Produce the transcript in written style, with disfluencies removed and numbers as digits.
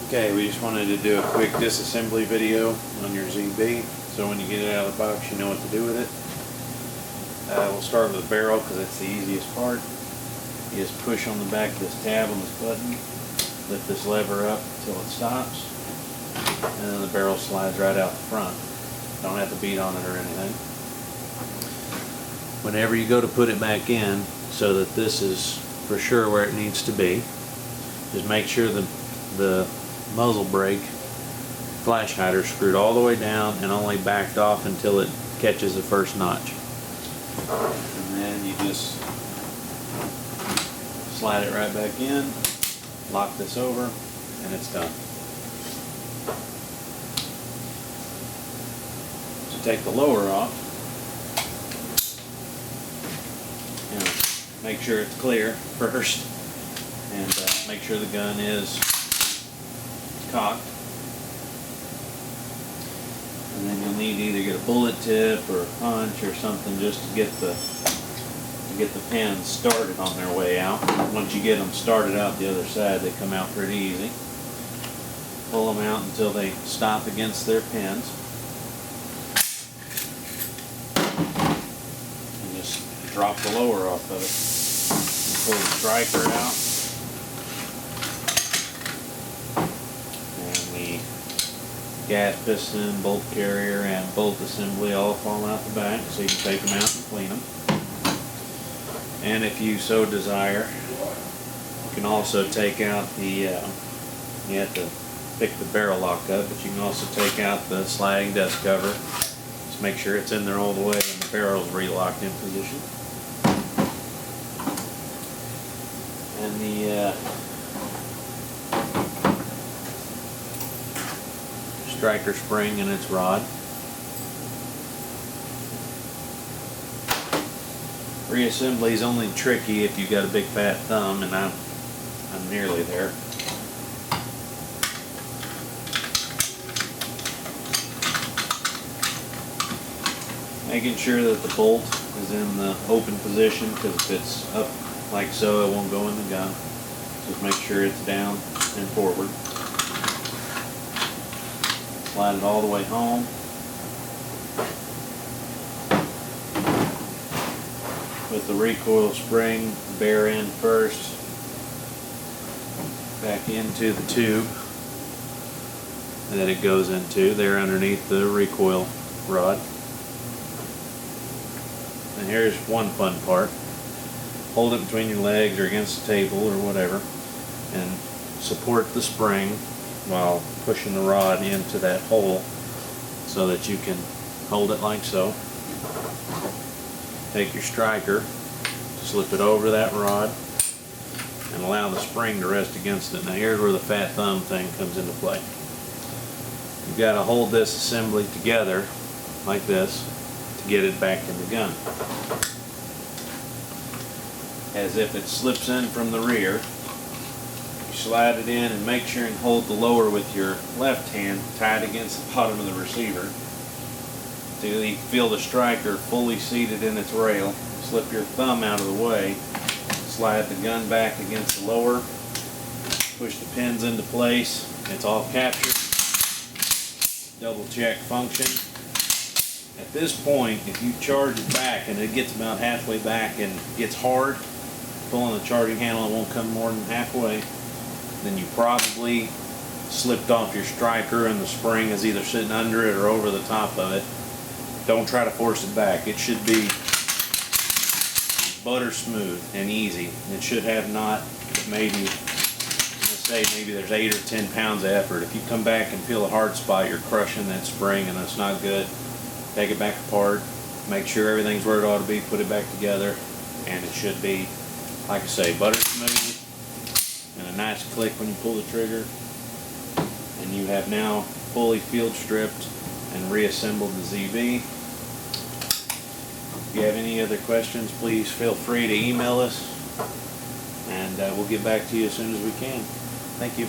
Okay, we just wanted to do a quick disassembly video on your ZB, so when you get it out of the box you know what to do with it. We'll start with the barrel because it's the easiest part. You just push on the back of this tab on this button, lift this lever up until it stops, and then the barrel slides right out the front. Don't have to beat on it or anything. Whenever you go to put it back in, so that this is for sure where it needs to be, just make sure the muzzle brake flash hider screwed all the way down and only backed off until it catches the first notch. And then you just slide it right back in, lock this over, and it's done. So take the lower off. Make sure it's clear first, and make sure the gun is cocked. And then you'll need to either get a bullet tip or a punch or something just to get the pins started on their way out. Once you get them started out the other side, they come out pretty easy. Pull them out until they stop against their pins. And just drop the lower off of it. Pull the striker out, and the gas piston, bolt carrier, and bolt assembly all fall out the back, so you can take them out and clean them. And if you so desire, you can also take out the, you have to pick the barrel lock up, but you can also take out the sliding dust cover. Just make sure it's in there all the way and the barrel's relocked in position. And the striker spring and its rod. Reassembly is only tricky if you've got a big fat thumb, and I'm nearly there. Making sure that the bolt is in the open position, because if it's up like so, it won't go in the gun. Just make sure it's down and forward. Slide it all the way home. With the recoil spring, bear end first, back into the tube that it goes into, there underneath the recoil rod. And here's one fun part. Hold it between your legs or against the table or whatever, and support the spring while pushing the rod into that hole so that you can hold it like so. Take your striker, slip it over that rod, and allow the spring to rest against it. Now here's where the fat thumb thing comes into play. You've got to hold this assembly together like this to get it back in the gun. As if it slips in from the rear. You slide it in and make sure and hold the lower with your left hand tied against the bottom of the receiver till you feel the striker fully seated in its rail. Slip your thumb out of the way, slide the gun back against the lower, push the pins into place. It's all captured. Double check function. At this point, if you charge it back and it gets about halfway back and gets hard, pulling the charging handle, it won't come more than halfway, then you probably slipped off your striker and the spring is either sitting under it or over the top of it. Don't try to force it back. It should be butter smooth and easy. It should have not maybe, let's say maybe there's 8 or 10 pounds of effort. If you come back and feel a hard spot, you're crushing that spring and that's not good. Take it back apart, make sure everything's where it ought to be, put it back together, and it should be, like I say, butter smooth and a nice click when you pull the trigger. And you have now fully field stripped and reassembled the ZB. If you have any other questions, please feel free to email us, and we'll get back to you as soon as we can. Thank you.